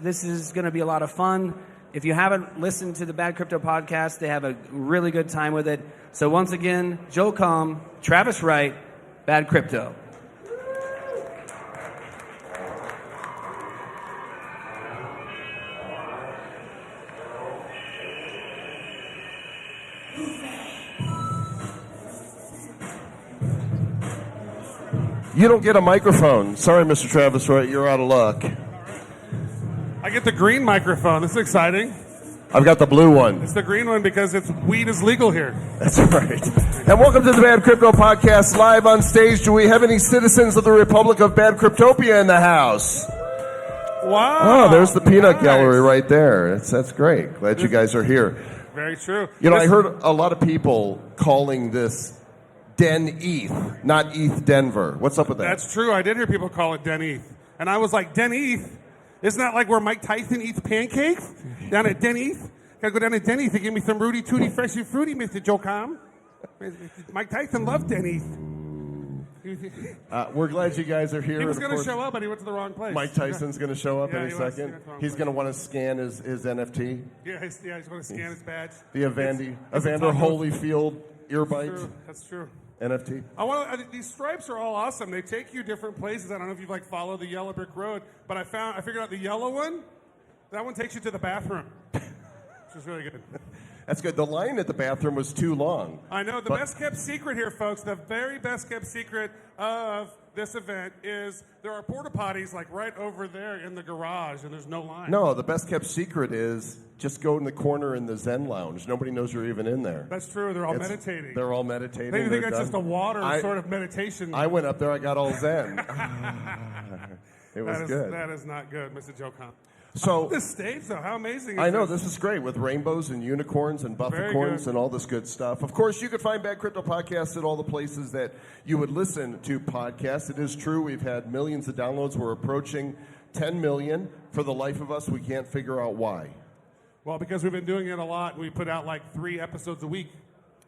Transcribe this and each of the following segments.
This is going to be a lot of fun. If you haven't listened to the Bad Crypto podcast, they have a really good time with it. So once again, Joel Comm, Travis Wright, Bad Crypto. You don't get a microphone. Sorry, Mr. Travis Wright, you're out of luck. I get the green microphone. This is exciting. I've got the blue one. It's the green one because weed is legal here. That's right. And welcome to the Bad Crypto Podcast, live on stage. Do we have any citizens of the Republic of Bad Cryptopia in the house? Wow. Oh, there's the peanut gallery right there. That's great. Glad you guys are here. Very true. You know, I heard a lot of people calling this Den ETH, not ETH Denver. What's up with that? That's true. I did hear people call it Den ETH. And I was like, Den ETH? Isn't that like where Mike Tyson eats pancakes? Down at Den ETH? Gotta go down to Den ETH to give me some Rudy Tooty Freshy Fruity, Mr. Joel Comm. Mike Tyson loved Den ETH. We're glad you guys are here. He was going to show up, but he went to the wrong place. Mike Tyson's going to show up any second. He's going to want to scan his NFT. Yeah, he's going to scan his badge. The Evander Holyfield earbite. That's true. NFT. These stripes are all awesome. They take you different places. I don't know if you've followed the yellow brick road, but I figured out the yellow one. That one takes you to the bathroom, which is really good. That's good. The line at the bathroom was too long. I know. The best kept secret here, folks, the very best kept secret of this event is there are porta potties right over there in the garage, and there's no line. No, the best kept secret is just go in the corner in the Zen lounge. Nobody knows you're even in there. That's true. They're all meditating. They're all meditating. They think that's just a water sort of meditation. I went up there. I got all Zen. It was good. That is not good, Mr. Joe Comm. So this stage, though, how amazing is I know, this is great with rainbows and unicorns and bufficorns and all this good stuff. Of course, you can find Bad Crypto Podcasts at all the places that you would listen to podcasts. It is true, we've had millions of downloads. We're approaching 10 million. For the life of us, we can't figure out why. Well, because we've been doing it a lot. We put out 3 episodes a week.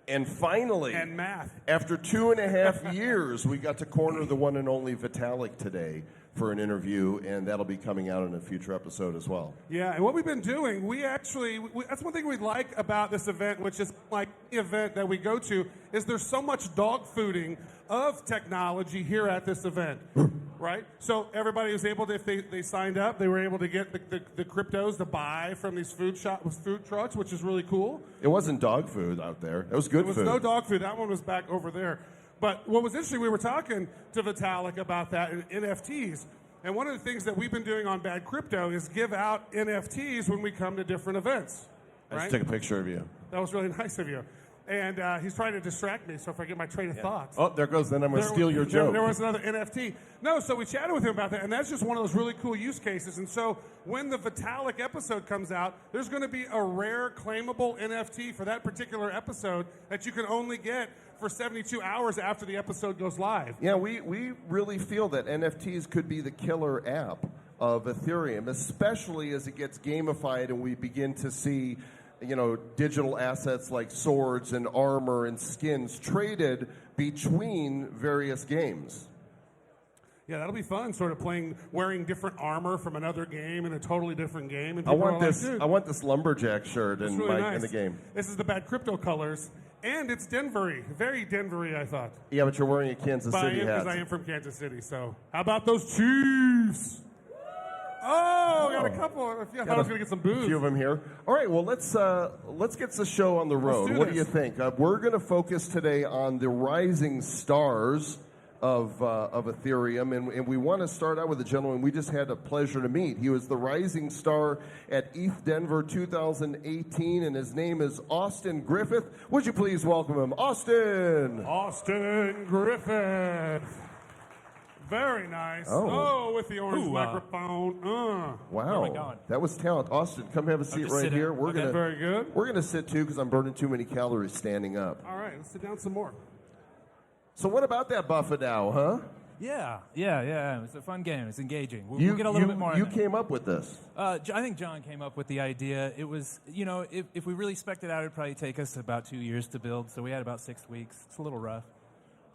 And finally, and math. After 2.5 years, we got to corner the one and only Vitalik today for an interview, and that'll be coming out in a future episode as well. Yeah, and what we've been doing, that's one thing we like about this event, which is like the event that we go to, is there's so much dog fooding of technology here at this event, right? So everybody was able to, if they signed up, they were able to get the cryptos to buy from these food trucks, which is really cool. It wasn't dog food out there. It was good food. It was no dog food. That one was back over there. But what was interesting, we were talking to Vitalik about that in NFTs. And one of the things that we've been doing on Bad Crypto is give out NFTs when we come to different events. Right? I just took a picture of you. That was really nice of you. And he's trying to distract me, so if I get my train of thoughts. Oh, there goes. Then I'm going to steal your joke. There was another NFT. No, so we chatted with him about that, and that's just one of those really cool use cases. And so when the Vitalik episode comes out, there's going to be a rare claimable NFT for that particular episode that you can only get for 72 hours after the episode goes live. Yeah, we really feel that NFTs could be the killer app of Ethereum, especially as it gets gamified and we begin to see digital assets like swords and armor and skins traded between various games. Yeah, that'll be fun, sort of wearing different armor from another game in a totally different game. And I want this lumberjack shirt in the game. This is the Bad Crypto colors, and it's Denver-y, very Denver-y, I thought. Yeah, but you're wearing a Kansas City hat. Because I am from Kansas City, so how about those Chiefs? Oh, got a couple. I thought I was going to get some booze. A few of them here. All right, well, let's get the show on the road. What do you think? We're going to focus today on the rising stars of Ethereum, and we want to start out with a gentleman we just had a pleasure to meet. He was the rising star at ETH Denver 2018, and his name is Austin Griffith. Would you please welcome him, Austin? Austin Griffith. Very nice. Oh, with the orange microphone. Wow, that was talent. Austin, come have a seat right here. Very good. We're gonna sit too because I'm burning too many calories standing up. All right, let's sit down some more. So what about that Buffett now, huh? Yeah. It's a fun game. It's engaging. We'll get a little bit more. You came up with this. I think John came up with the idea. It was, if we really spec'd it out, it'd probably take us about 2 years to build. So we had about 6 weeks. It's a little rough.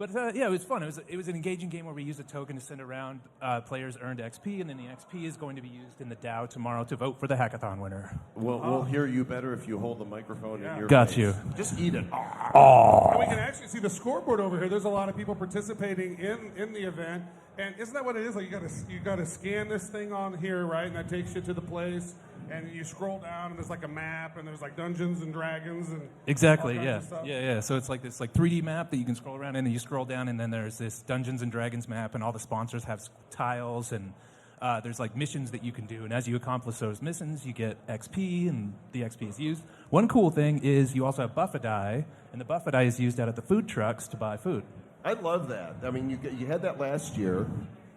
But yeah, it was fun. It was an engaging game where we used a token to send around. Players earned XP, and then the XP is going to be used in the DAO tomorrow to vote for the hackathon winner. We'll hear you better if you hold the microphone in your Got face. you. Just eat it. And we can actually see the scoreboard over here. There's a lot of people participating in the event. And isn't that what it is? Like you gotta scan this thing on here, right? And that takes you to the place. And you scroll down, and there's like a map, and there's like Dungeons and Dragons, and Exactly, all yeah. kinds of stuff. Yeah. So it's like this 3D map that you can scroll around, and then you scroll down, and then there's this Dungeons and Dragons map, and all the sponsors have tiles, and there's like missions that you can do. And as you accomplish those missions, you get XP, and the XP is used. One cool thing is you also have Buffadai, and the Buffadai is used out at the food trucks to buy food. I love that. I mean, you had that last year,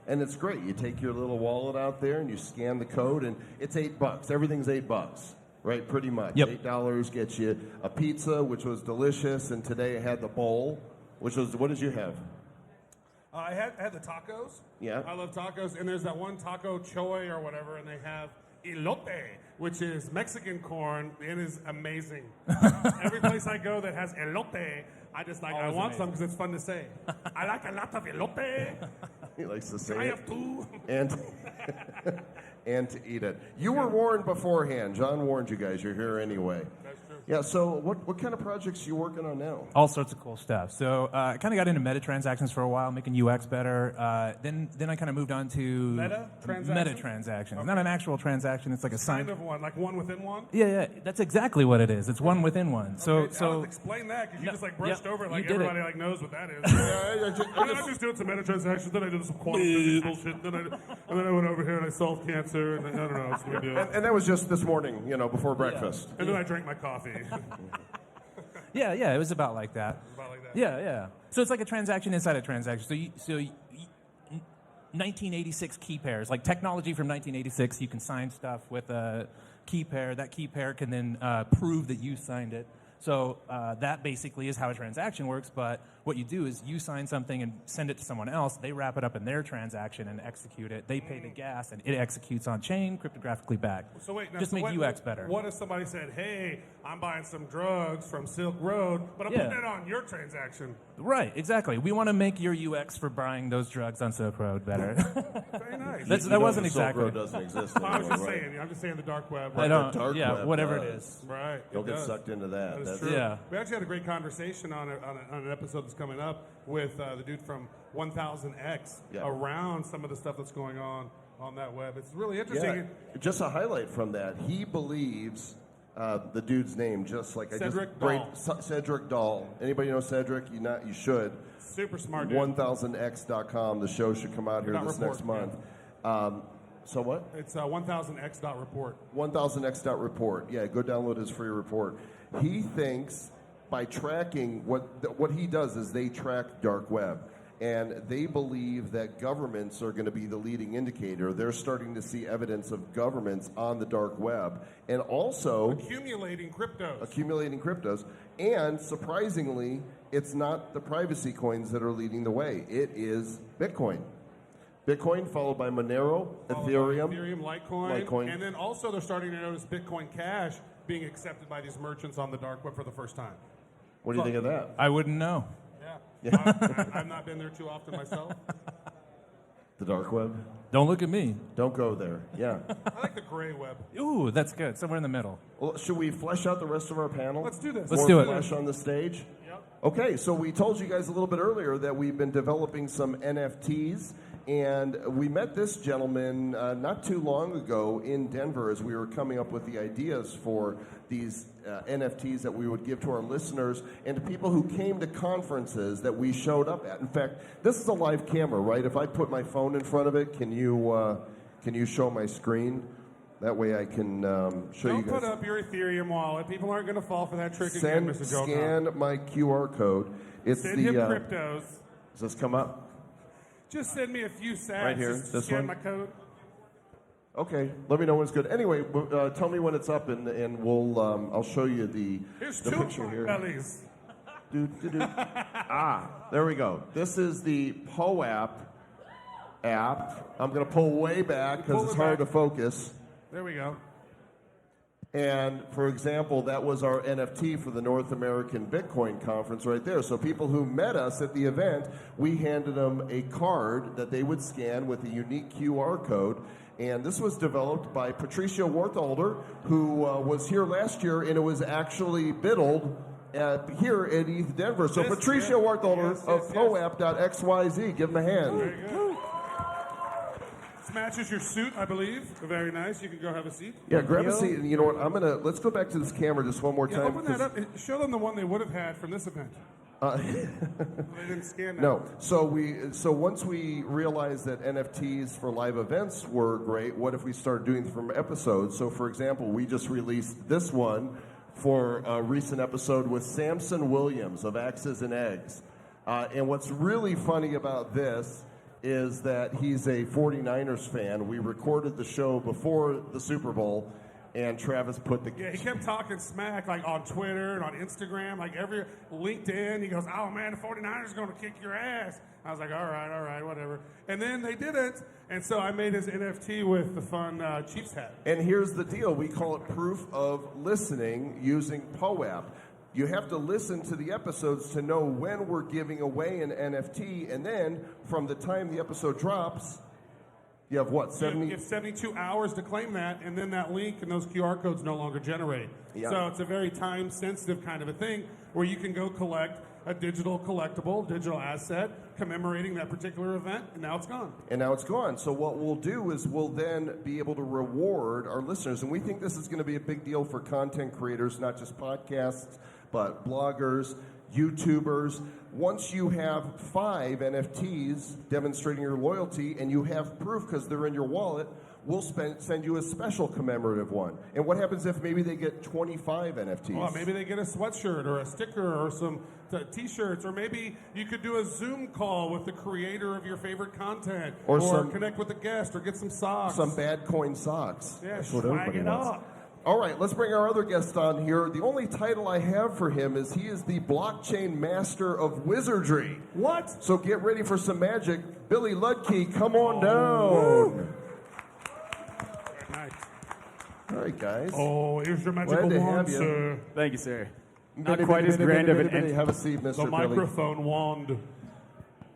and it's great. You take your little wallet out there and you scan the code, and it's $8. Everything's $8, right? Pretty much. Yep. $8 gets you a pizza, which was delicious, and today I had the bowl, which was, what did you have? I had the tacos. Yeah. I love tacos. And there's that one taco choy or whatever, and they have elote, which is Mexican corn. It is amazing. Every place I go that has elote, I just like, I want some because it's fun to say. I like a lot of elote. He likes to say I it. have two. And to eat it. You were warned beforehand. John warned you guys. You're here anyway. That's true. Yeah, so what kind of projects are you working on now? All sorts of cool stuff. So I kind of got into meta transactions for a while, making UX better. Then I kind of moved on to Meta transactions? Meta transactions. Not an actual transaction. It's like a sign. Kind of one, like one within one. Yeah. That's exactly what it is. It's one within one. So Explain that because you No, just like brushed yeah, over it you like did it. everybody like knows what that is. I just doing some meta transactions. Then I did some quantum physics bullshit. Then I went over here and I solved cancer. And I don't know. It's weird. And that was just this morning, before breakfast. And then I drank my coffee. yeah, it was about like that. About like that. Yeah. So it's like a transaction inside a transaction. So 1986 key pairs, like technology from 1986, you can sign stuff with a key pair. That key pair can then prove that you signed it. So that basically is how a transaction works, but what you do is you sign something and send it to someone else. They wrap it up in their transaction and execute it. They pay the gas, and it executes on chain, cryptographically back. So wait, now, Just make UX better. What if somebody said, "Hey, I'm buying some drugs from Silk Road, but I'm putting it on your transaction"? Right, exactly. We want to make your UX for buying those drugs on Silk Road better. Very nice. That wasn't the Silk exactly. Road doesn't exist I was anymore, just right? saying. I'm just saying the dark web. I don't. dark Yeah, web whatever it does. is. Right. Don't it get does. sucked into that. That is That's true. Yeah. We actually had a great conversation on an episode that's coming up with the dude from 1000X around some of the stuff that's going on that web. It's really interesting. Yeah, just a highlight from that. He believes the dude's name, just like Cedric Dahl. Cedric Dahl. Anybody know Cedric? You should. Super smart dude. 1000x.com. The show should come out here this next month. So what? It's 1000x.report. 1000x.report. Yeah, go download his free report. He thinks by tracking what he does is they track dark web. And they believe that governments are going to be the leading indicator. They're starting to see evidence of governments on the dark web. And also accumulating cryptos. And surprisingly, it's not the privacy coins that are leading the way. It is Bitcoin. Bitcoin followed by Monero, Ethereum, Litecoin. And then also they're starting to notice Bitcoin Cash being accepted by these merchants on the dark web for the first time. What do you think of that? I wouldn't know. Yeah. I've not been there too often myself. The dark web? Don't look at me. Don't go there. Yeah. I like the gray web. Ooh, that's good. Somewhere in the middle. Well, should we flesh out the rest of our panel? Let's do this. Let's do it. Flesh on the stage? Yep. Okay, so we told you guys a little bit earlier that we've been developing some NFTs, and we met this gentleman not too long ago in Denver as we were coming up with the ideas for these NFTs that we would give to our listeners and to people who came to conferences that we showed up at. In fact, this is a live camera, right? If I put my phone in front of it, can you show my screen? That way I can show you guys. Don't put up your Ethereum wallet. People aren't going to fall for that trick again, Mr. Joel Comm. Scan my QR code. Send him cryptos. Does this come up? Just send me a few sats. Right here, Just this scan one? my code. Okay, let me know when it's good. Anyway, tell me when it's up, and we'll I'll show you the Here's the two picture here. bellies. There we go. This is the POAP app. I'm going to pull way back because Pull it's it hard back. to focus. There we go. And for example, that was our NFT for the North American Bitcoin Conference right there. So people who met us at the event, we handed them a card that they would scan with a unique QR code. And this was developed by Patricia Warthalder, who was here last year, and it was actually biddled here at ETH Denver. So Patricia Warthalder of POAP.xyz, give them a hand. Very good. This matches your suit, I believe. Very nice. You can go have a seat. Yeah, grab a seat. And you know what? Let's go back to this camera just one more time. Open that up. Show them the one they would have had from this event. They didn't scan that. No. So once we realized that NFTs for live events were great, what if we started doing them from episodes? So for example, we just released this one for a recent episode with Samson Williams of Axes and Eggs. And what's really funny about this is that he's a 49ers fan. We recorded the show before the Super Bowl, and Travis put the... Yeah, he kept talking smack, like on Twitter and on Instagram, like every LinkedIn. He goes, oh, man, the 49ers are going to kick your ass. I was like, all right, whatever. And then they did it, and so I made his NFT with the fun Chiefs hat. And here's the deal. We call it proof of listening using POAP. You have to listen to the episodes to know when we're giving away an NFT, and then from the time the episode drops, you have what, 70? You have 72 hours to claim that, and then that link and those QR codes no longer generate. Yeah. So it's a very time-sensitive kind of a thing where you can go collect a digital collectible, digital asset commemorating that particular event, and now it's gone. And now it's gone. So what we'll do is we'll then be able to reward our listeners, and we think this is going to be a big deal for content creators, not just podcasts, but bloggers, YouTubers. Once you have 5 NFTs demonstrating your loyalty and you have proof because they're in your wallet, we'll send you a special commemorative one. And what happens if maybe they get 25 NFTs? Well, maybe they get a sweatshirt or a sticker or some T-shirts, or maybe you could do a Zoom call with the creator of your favorite content, or connect with a guest, or get some socks. Some bad coin socks. Yeah, That's what swag everybody it wants. up. All right, let's bring our other guest on here. The only title I have for him is he is the blockchain master of wizardry. What? So get ready for some magic. Billy Ludke, come on down. Nice. All right, guys. Oh, here's your magical Glad to wand, have you. sir. Thank you, sir. Not quite as grand of an Have a seat, Mr. The Billy. microphone wand.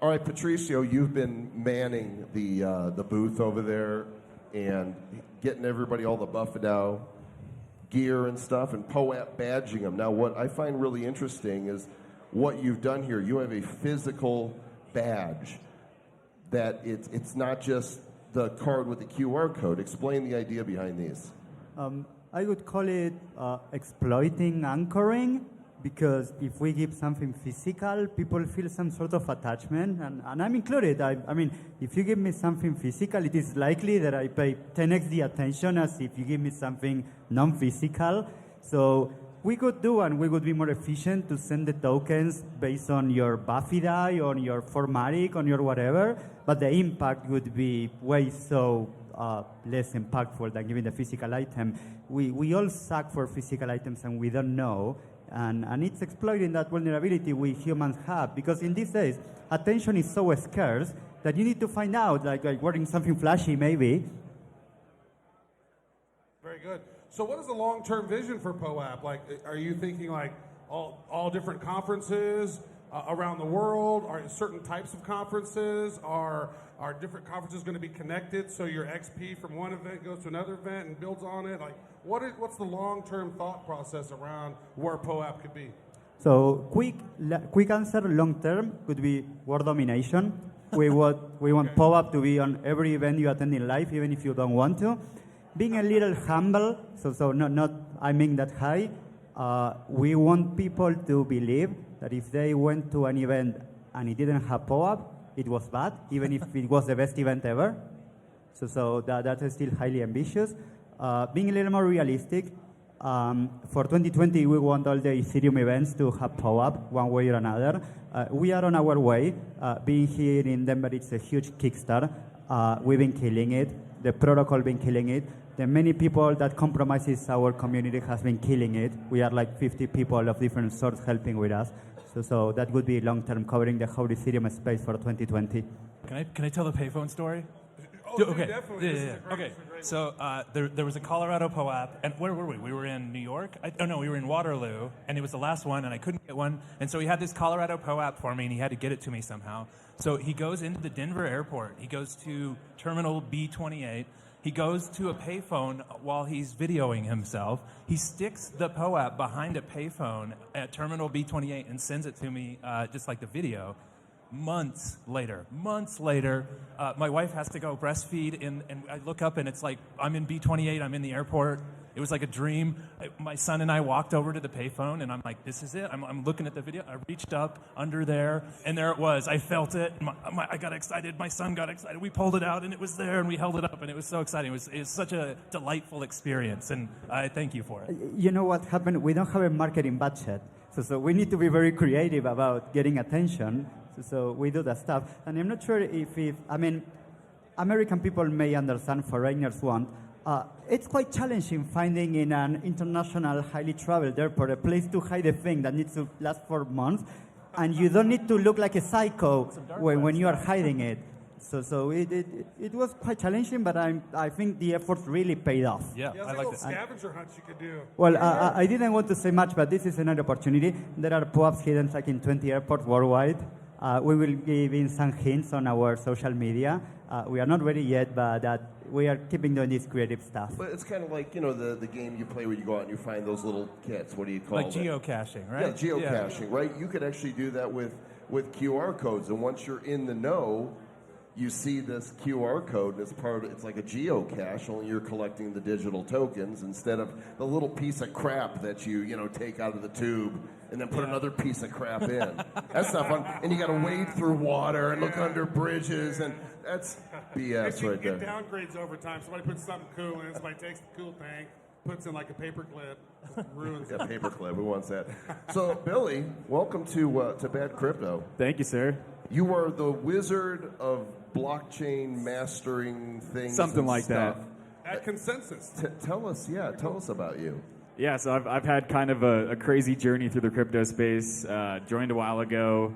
All right, Patricio, you've been manning the booth over there and getting everybody all the Buffalo gear and stuff, and POAP badging them. Now, what I find really interesting is what you've done here. You have a physical badge that it's not just the card with the QR code. Explain the idea behind these. I would call it exploiting anchoring, because if we give something physical, people feel some sort of attachment, and I'm included. I mean, if you give me something physical, it is likely that I pay 10x the attention as if you give me something non-physical. So we could do, and we would be more efficient to send the tokens based on your Buffy die, on your Formatic, on your whatever, but the impact would be way so less impactful than giving the physical item. We all suck for physical items and we don't know. And it's exploiting that vulnerability we humans have, because in these days, attention is so scarce that you need to find out, like wearing something flashy maybe. Very good. So what is the long-term vision for POAP? Like, are you thinking like all different conferences around the world? Are certain types of conferences? Are different conferences going to be connected so your XP from one event goes to another event and builds on it? Like, what's the long-term thought process around where POAP could be? So quick answer, long-term could be world domination. We want POAP to be on every event you attend in life, even if you don't want to. Being a little humble, so not aiming that high. We want people to believe that if they went to an event and it didn't have POAP, it was bad, even if it was the best event ever. So that is still highly ambitious. Being a little more realistic, for 2020, we want all the Ethereum events to have POAP one way or another. We are on our way. Being here in Denver, it's a huge kickstart. We've been killing it. The protocol been killing it. The many people that compromises our community has been killing it. We are like 50 people of different sorts helping with us. So that would be long-term, covering the whole Ethereum space for 2020. Can I tell the payphone story? Okay. Definitely. Yeah, This yeah, is yeah. a great- Okay. this is a great- So there was a Colorado POAP, and where were we? We were in New York. We were in Waterloo, and it was the last one, and I couldn't get one. And so he had this Colorado POAP for me, and he had to get it to me somehow. So he goes into the Denver airport. He goes to Terminal B28. He goes to a payphone while he's videoing himself. He sticks the POAP behind a payphone at Terminal B28 and sends it to me, just like the video. Months later, my wife has to go breastfeed, and I look up, and it's like I'm in B28, I'm in the airport. It was like a dream. My son and I walked over to the payphone, and I'm like, this is it. I'm looking at the video. I reached up under there, and there it was. I felt it. I got excited. My son got excited. We pulled it out, and it was there, and we held it up, and it was so exciting. It was such a delightful experience, and I thank you for it. You know what happened? We don't have a marketing budget. So we need to be very creative about getting attention. So we do that stuff. And I'm not sure if American people may understand, foreigners won't. It's quite challenging finding in an international, highly traveled airport a place to hide a thing that needs to last for months. And you don't need to look like a psycho when you are hiding it. So it was quite challenging, but I think the effort really paid off. Yeah, Yeah, I like like little this. scavenger hunts you could do. Well, I didn't want to say much, but this is another opportunity. There are POAPs hidden like in 20 airports worldwide. We will give in some hints on our social media. We are not ready yet, but we are keeping doing this creative stuff. But it's kind of like, the game you play where you go out and you find those little kits. What do you call Like them? geocaching, right? Yeah, geocaching, right? You could actually do that with QR codes. And once you're in the know, you see this QR code, and it's like a geocache, only you're collecting the digital tokens instead of the little piece of crap that you take out of the tube and then put another piece of crap in. That's not fun. And you got to wade through water and look under bridges, and that's BS You right can there. get downgrades over time. Somebody puts something cool in. Somebody takes the cool thing, puts in like a paper clip, ruins it. Yeah, paperclip. Who wants that? So, Billy, welcome to Bad Crypto. Thank you, sir. You are the wizard of blockchain mastering things. Something and like stuff. At Consensus. Tell us about you. Yeah, so I've had kind of a crazy journey through the crypto space. Joined a while ago.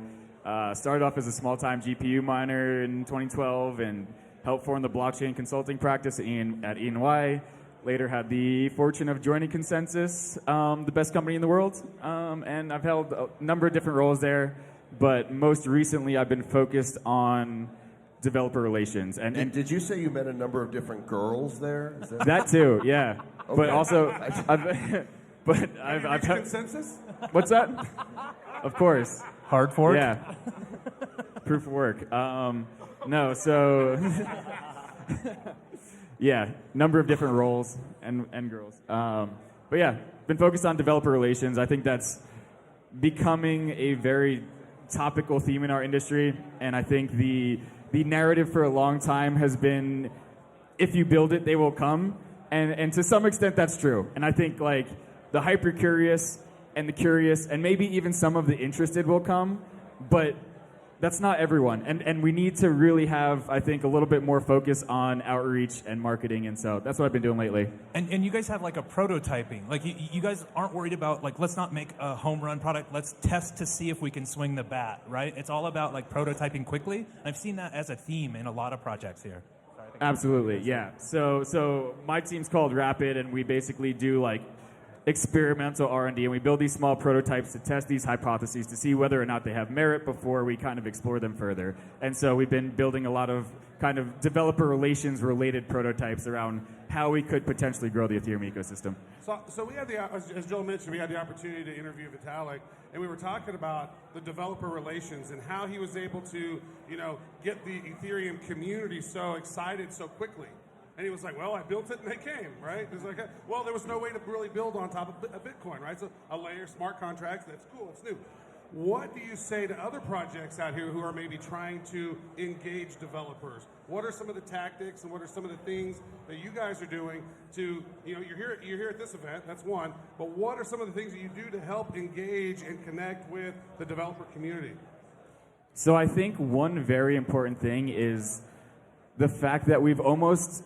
Started off as a small-time GPU miner in 2012 and helped form the blockchain consulting practice at E&Y. Later had the fortune of joining Consensus, the best company in the world. And I've held a number of different roles there. But most recently, I've been focused on developer relations. And Did you say you met a number of different girls there? Is that that too, yeah. Okay. But also, I've Reached had, Consensus? what's that? Of course. Hard fork? Yeah. Proof of work. No, so yeah, number of different roles and girls. But yeah, been focused on developer relations. I think that's becoming a very topical theme in our industry, and I think the narrative for a long time has been, if you build it, they will come, and to some extent that's true. And I think like the hyper curious and the curious and maybe even some of the interested will come, but that's not everyone. And we need to really have, I think, a little bit more focus on outreach and marketing, and so that's what I've been doing lately. And you guys have like a prototyping. Like you guys aren't worried about like, let's not make a home run product. Let's test to see if we can swing the bat, right? It's all about like prototyping quickly. I've seen that as a theme in a lot of projects here. Absolutely, yeah. So my team's called Rapid, and we basically do like experimental R&D, and we build these small prototypes to test these hypotheses to see whether or not they have merit before we kind of explore them further. And so we've been building a lot of kind of developer relations related prototypes around how we could potentially grow the Ethereum ecosystem. So we had as Joel mentioned, we had the opportunity to interview Vitalik, and we were talking about the developer relations and how he was able to, get the Ethereum community so excited so quickly. And he was like, well, I built it and they came, right? It was like, well, there was no way to really build on top of a Bitcoin, right? So a layer, smart contracts, that's cool, it's new. What do you say to other projects out here who are maybe trying to engage developers? What are some of the tactics and what are some of the things that you guys are doing to, you're here at this event, that's one, but what are some of the things that you do to help engage and connect with the developer community? So I think one very important thing is the fact that we've almost,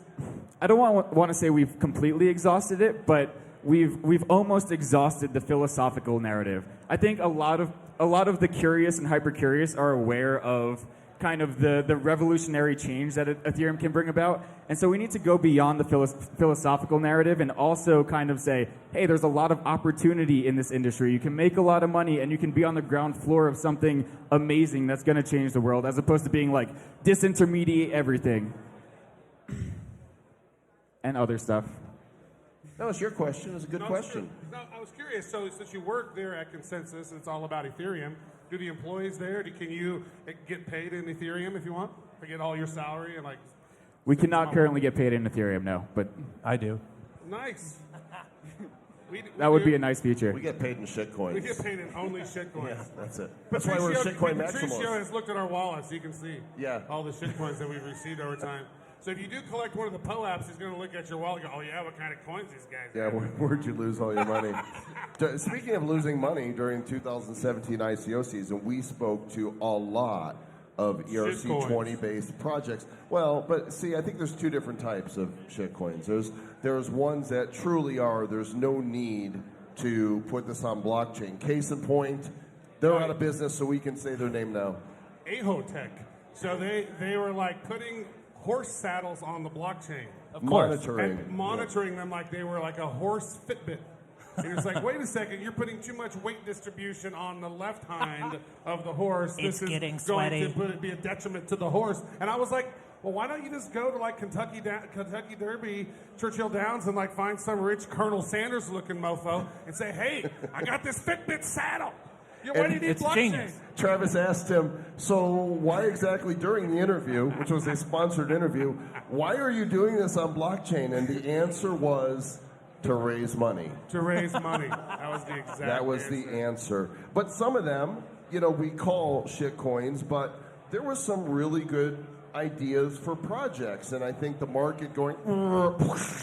I don't want to say we've completely exhausted it, but we've almost exhausted the philosophical narrative. I think a lot of the curious and hyper curious are aware of kind of the revolutionary change that Ethereum can bring about. And so we need to go beyond the philosophical narrative and also kind of say, hey, there's a lot of opportunity in this industry. You can make a lot of money and you can be on the ground floor of something amazing that's going to change the world, as opposed to being like disintermediate everything and other stuff. That was your question. It was a good question. No, I was curious. So since you work there at Consensus and it's all about Ethereum, do the employees there, can you get paid in Ethereum if you want? To get all your salary and like... We cannot currently get paid in Ethereum, no, but I do. Nice. That would be a nice feature. We get paid in shitcoins. We get paid in only shitcoins. Yeah, that's it. That's why we're shitcoin Patricio maximals. has looked at our wallet so you can see Yeah. all the shitcoins that we've received over time. So if you do collect one of the POAPs, he's going to look at your wallet and go, oh yeah, what kind of coins these guys Yeah, where'd you lose all your money? Speaking of losing money, during 2017 ICO season, we spoke to a lot of ERC20-based projects. Well, but see, I think there's two different types of shitcoins. There's ones that truly are, there's no need to put this on blockchain. Case in point, they're out of business, so we can say their name now. Ahotech. So they were like putting horse saddles on the blockchain. Of course. Monitoring them like they were like a horse Fitbit. And it's like, wait a second, you're putting too much weight distribution on the left hind of the horse. It's this getting is sweaty. going to be a detriment to the horse. And I was like, well, why don't you just go to like Kentucky Derby, Churchill Downs, and like find some rich Colonel Sanders looking mofo and say, hey, I got this Fitbit saddle. Why do you need blockchain? Genius. Travis asked him, so why exactly during the interview, which was a sponsored interview, why are you doing this on blockchain? And the answer was to raise money. To raise money. That was the exact That was answer. the answer. But some of them, we call shitcoins, but there was some really good ideas for projects, and I think the market going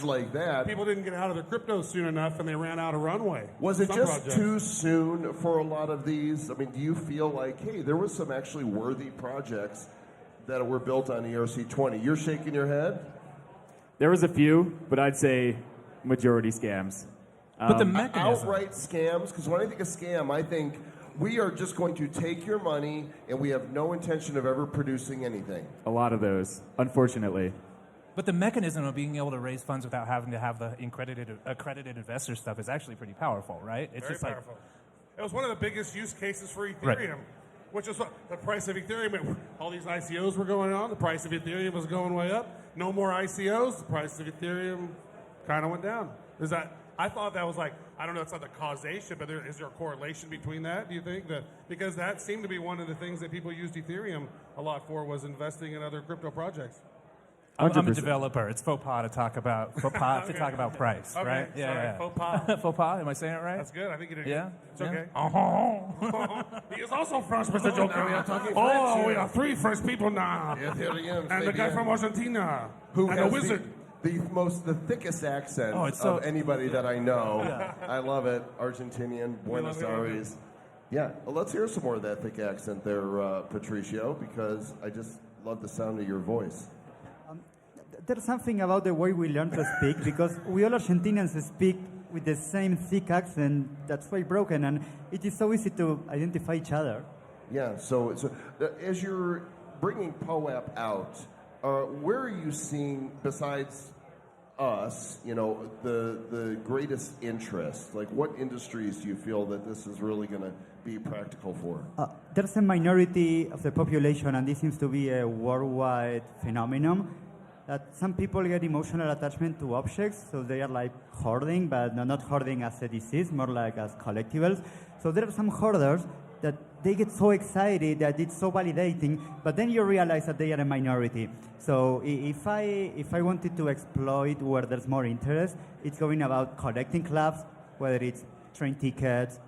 like that. People didn't get out of their crypto soon enough, and they ran out of runway. Was it Some just projects. too soon for a lot of these? I mean, do you feel like, hey, there was some actually worthy projects that were built on ERC20? You're shaking your head? There was a few, but I'd say majority scams. But the mechanism. Outright scams, because when I think of scam, I think we are just going to take your money and we have no intention of ever producing anything. A lot of those, unfortunately. But the mechanism of being able to raise funds without having to have the accredited investor stuff is actually pretty powerful, right? It's Very just powerful. It was one of the biggest use cases for Ethereum, which is what the price of Ethereum. All these ICOs were going on. The price of Ethereum was going way up. No more ICOs. The price of Ethereum kind of went down. I thought that was like, I don't know, it's not the causation, but is there a correlation between that, do you think? Because that seemed to be one of the things that people used Ethereum a lot for, was investing in other crypto projects. I'm a 100%. developer. It's faux pas to talk about to talk about price, Okay, right? sorry, faux pas. Faux pas. Am I saying it right? That's good. I think you did Yeah. good. It's Yeah. okay. He is also French, Mr. Joe now we are talking Oh, French we here. are three French people now. Ethereum, And the guy from Argentina. who and has the wizard. the thickest accent Oh, it's so- of anybody that I know. I love it. Argentinian, Buenos love it. Aires. Yeah, well, let's hear some more of that thick accent there, Patricio, because I just love the sound of your voice. There's something about the way we learn to speak, because we all Argentinians speak with the same thick accent that's quite broken, and it is so easy to identify each other. Yeah, so as you're bringing POAP out, where are you seeing, besides us, the greatest interest? Like, what industries do you feel that this is really going to be practical for? There's a minority of the population, and this seems to be a worldwide phenomenon, that some people get emotional attachment to objects, so they are like hoarding, but not hoarding as a disease, more like as collectibles. So there are some hoarders that they get so excited that it's so validating, but then you realize that they are a minority. So if I wanted to exploit where there's more interest, it's going about collecting clubs, whether it's train tickets,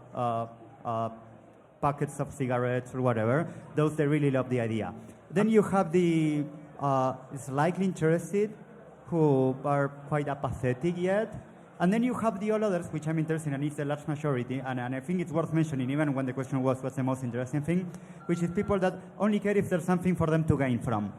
packets of cigarettes or whatever. Those, they really love the idea. Then you have the slightly interested who are quite apathetic yet. And then you have the all others, which I'm interested in, and it's the large majority, and I think it's worth mentioning, even when the question was what's the most interesting thing, which is people that only care if there's something for them to gain from.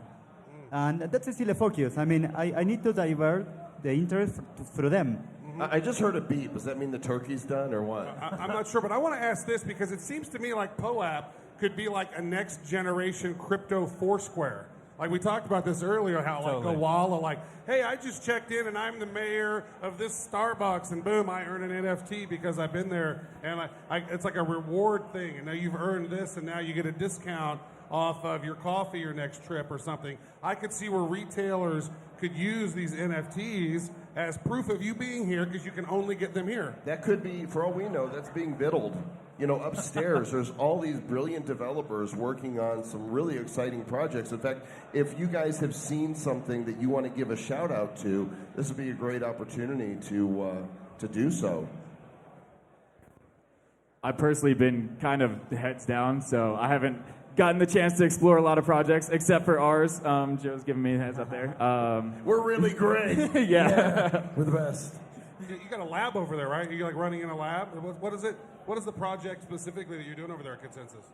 And that's still a focus. I mean, I need to divert the interest through them. I just heard a beep. Does that mean the turkey's done or what? I'm not sure, but I want to ask this because it seems to me like POAP could be like a next generation crypto Foursquare. Like we talked about this earlier, how like Totally. Gowalla, like, hey, I just checked in and I'm the mayor of this Starbucks, and boom, I earn an NFT because I've been there, and it's like a reward thing, and now you've earned this, and now you get a discount off of your coffee your next trip or something. I could see where retailers could use these NFTs as proof of you being here because you can only get them here. That could be, for all we know, that's being biddled. You know, upstairs, there's all these brilliant developers working on some really exciting projects. In fact, if you guys have seen something that you want to give a shout out to, this would be a great opportunity to do so. I've personally been kind of heads down, so I haven't gotten the chance to explore a lot of projects, except for ours. Joe's giving me a heads up there. We're really great. Yeah. We're the best. You got a lab over there, right? You're like running in a lab. What is it? What is the project specifically that you're doing over there at Consensus?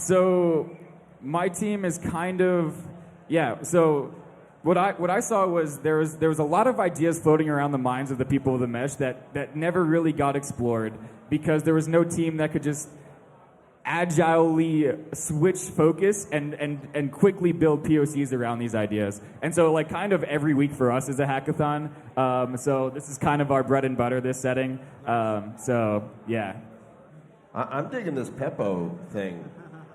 So my team is kind of, yeah. So what I saw was there was a lot of ideas floating around the minds of the people of the mesh that never really got explored because there was no team that could just agilely switch focus and quickly build POCs around these ideas. And so like kind of every week for us is a hackathon. So this is kind of our bread and butter, this setting. So yeah. I'm digging this Peppo thing.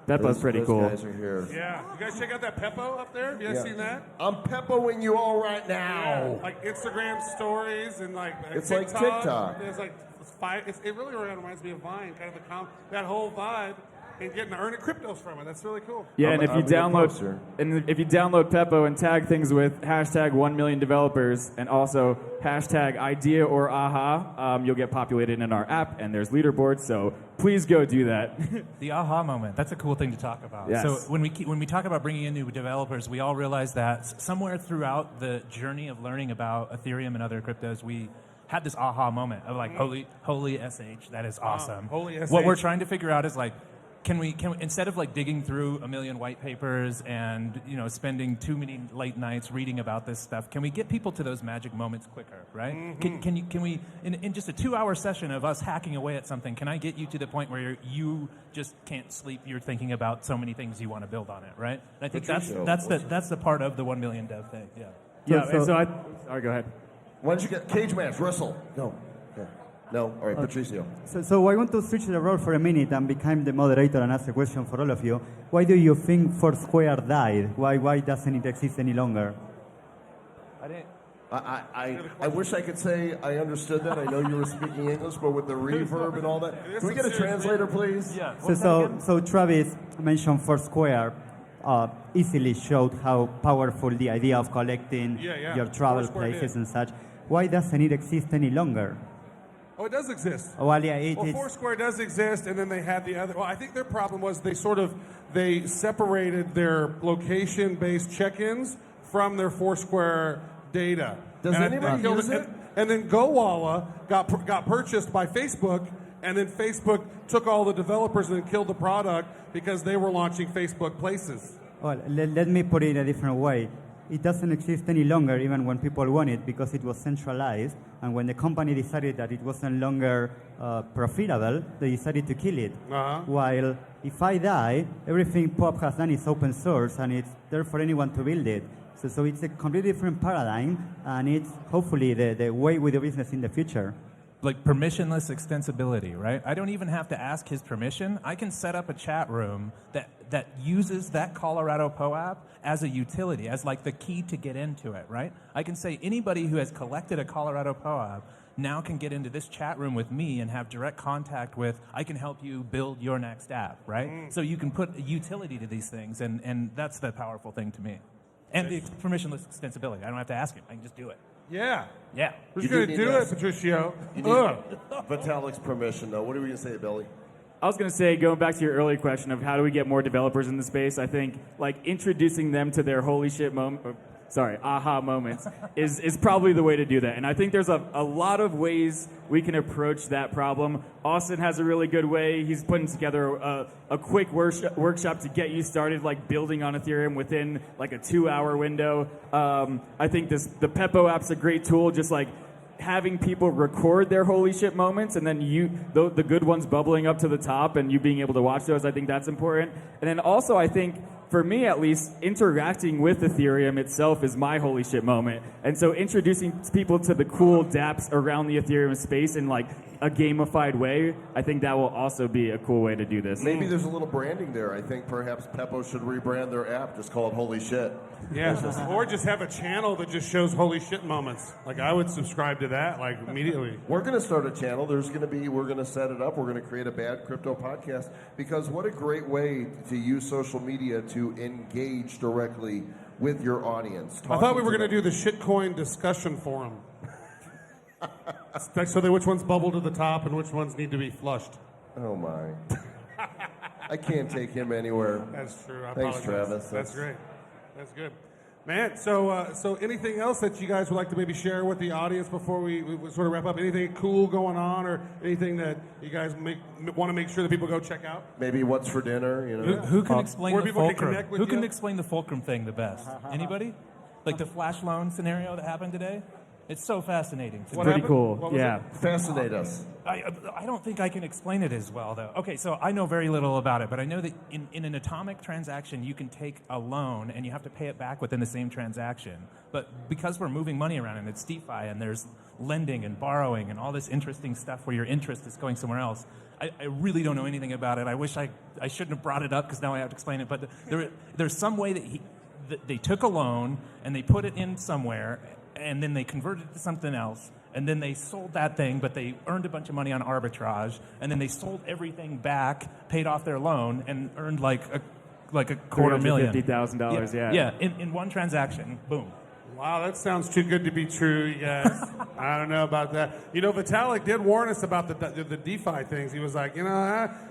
Peppo's pretty cool. Those guys are here. Yeah. You guys check out that Peppo up there? You guys seen that? I'm Peppoing you all right now. Yeah. Like Instagram stories and like It's TikTok. like TikTok. It's like it really reminds me of Vine, kind of that whole vibe, and getting to earn cryptos from it. That's really cool. Yeah, and if you download download Peppo and tag things with hashtag 1 million developers and also hashtag idea or aha, you'll get populated in our app, and there's leaderboards. So please go do that. The aha moment, that's a cool thing to talk about. Yes. So when we talk about bringing in new developers, we all realize that somewhere throughout the journey of learning about Ethereum and other cryptos, we had this aha moment of like, holy SH, that is awesome. Holy SH. What we're trying to figure out is like, can we instead of like digging through a million white papers and spending too many late nights reading about this stuff, can we get people to those magic moments quicker, right? Mm-hmm. Can we in just a 2-hour session of us hacking away at something, can I get you to the point where you just can't sleep, you're thinking about so many things you want to build on it, right? And I think that's the part of the 1 million dev thing. Yeah. Sorry, go ahead. Why don't you get cage match, Russell? No. Okay. No? All right, Patricio. So I want to switch the role for a minute and become the moderator and ask a question for all of you. Why do you think Foursquare died? Why doesn't it exist any longer? I wish I could say I understood that. I know you were speaking English, but with the reverb and all that. Can we get a translator, please? Yeah. So Travis mentioned Foursquare. Easily showed how powerful the idea of collecting your travel Foursquare places did. and such. Why doesn't it exist any longer? Oh, it does exist. Well, yeah, it's Foursquare does exist, and then they had the other. Well, I think their problem was they separated their location-based check-ins from their Foursquare data. Does anybody use it? And then Gowalla got purchased by Facebook, and then Facebook took all the developers and then killed the product because they were launching Facebook Places. Well, let me put it a different way. It doesn't exist any longer, even when people want it, because it was centralized. And when the company decided that it was no longer profitable, they decided to kill it. While if I die, everything POP has done is open source, and it's there for anyone to build it. So it's a completely different paradigm, and it's hopefully the way we do business in the future. Like permissionless extensibility, right? I don't even have to ask his permission. I can set up a chat room that uses that Colorado POAP as a utility, as like the key to get into it, right? I can say anybody who has collected a Colorado POAP now can get into this chat room with me and have direct contact with, I can help you build your next app, right? So you can put a utility to these things, and that's the powerful thing to me. And the permissionless extensibility. I don't have to ask him. I can just do it. Yeah. Yeah. Who's You going do to do need it, us. Patricio? You need Vitalik's permission, though. What are we going to say, Billy? I was going to say, going back to your earlier question of how do we get more developers in the space, I think like introducing them to their holy shit aha moments is probably the way to do that. And I think there's a lot of ways we can approach that problem. Austin has a really good way. He's putting together a quick workshop to get you started, like building on Ethereum within like a 2-hour window. I think the Peppo app's a great tool, just like having people record their holy shit moments, and then the good ones bubbling up to the top, and you being able to watch those, I think that's important. And then also, I think, for me at least, interacting with Ethereum itself is my holy shit moment. And so introducing people to the cool dApps around the Ethereum space in like a gamified way, I think that will also be a cool way to do this. Maybe there's a little branding there. I think perhaps Peppo should rebrand their app, just call it Holy Shit. Yeah, or just have a channel that just shows holy shit moments. Like, I would subscribe to that, like, immediately. We're going to start a channel. We're going to set it up. We're going to create a Bad Crypto podcast, because what a great way to use social media to engage directly with your audience. I thought we were going to do the shitcoin discussion forum. So which ones bubble to the top and which ones need to be flushed. Oh, my. I can't take him anywhere. That's true. I Thanks, apologize. Travis. That's great. That's good. Man, so anything else that you guys would like to maybe share with the audience before we sort of wrap up? Anything cool going on, or anything that you guys want to make sure that people go check out? Maybe what's for dinner, you know? Who can explain where the people can fulcrum? connect with Who can you? explain the fulcrum thing the best? Anybody? Like the flash loan scenario that happened today? It's so fascinating. What Pretty happened? cool. What was Yeah. it? Fascinate us. I don't think I can explain it as well, though. Okay, so I know very little about it, but I know that in an atomic transaction, you can take a loan and you have to pay it back within the same transaction. But because we're moving money around and it's DeFi and there's lending and borrowing and all this interesting stuff where your interest is going somewhere else, I really don't know anything about it. I wish I shouldn't have brought it up because now I have to explain it. But there's some way that they took a loan and they put it in somewhere, and then they converted it to something else, and then they sold that thing, but they earned a bunch of money on arbitrage, and then they sold everything back, paid off their loan, and earned like a $250,000. $50,000, yeah. Yeah, in one transaction, boom. Wow, that sounds too good to be true, you guys. I don't know about that. You know, Vitalik did warn us about the DeFi things. He was like,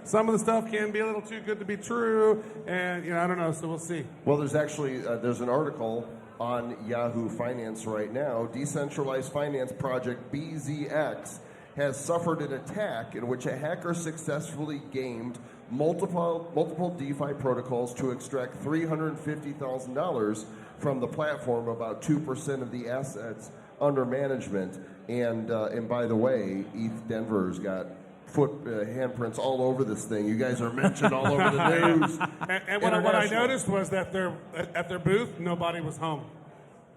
some of the stuff can be a little too good to be true, and, I don't know, so we'll see. Well, there's actually there's an article on Yahoo Finance right now. Decentralized finance project BZX has suffered an attack in which a hacker successfully gamed multiple DeFi protocols to extract $350,000 from the platform, about 2% of the assets under management. And by the way, ETH Denver's got handprints all over this thing. You guys are mentioned all over the news. And what I noticed was that at their booth, nobody was home.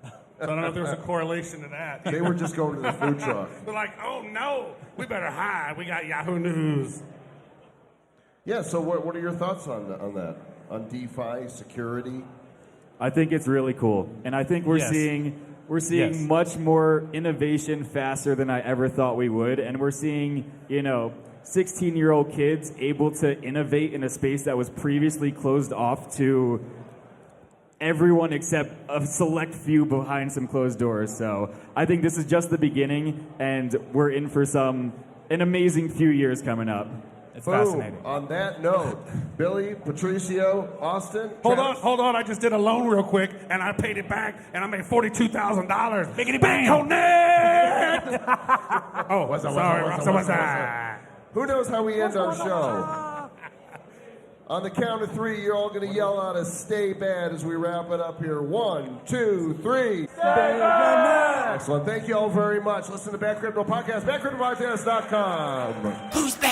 So I don't know if there was a correlation to that. They were just going to the food truck. They're like, oh no, we better hide. We got Yahoo News. Yeah, so what are your thoughts on that? On DeFi, security? I think it's really cool, and I think we're seeing Yes. much more innovation faster than I ever thought we would, and we're seeing 16-year-old kids able to innovate in a space that was previously closed off to everyone except a select few behind some closed doors. So I think this is just the beginning, and we're in for an amazing few years coming up. It's Boom. fascinating. On that note, Billy, Patricio, Austin. Hold Travis. on. I just did a loan real quick, and I paid it back, and I made $42,000. Biggity bang! Connect! Oh, What's up? what's that? Who knows how we end our show? On the count of three, you're all going to yell out a "Stay Bad" as we wrap it up here. 1, 2, 3. Stay bad! Excellent. Thank you all very much. Listen to Bad Crypto Podcast, badcryptopodcast.com. Who's bad?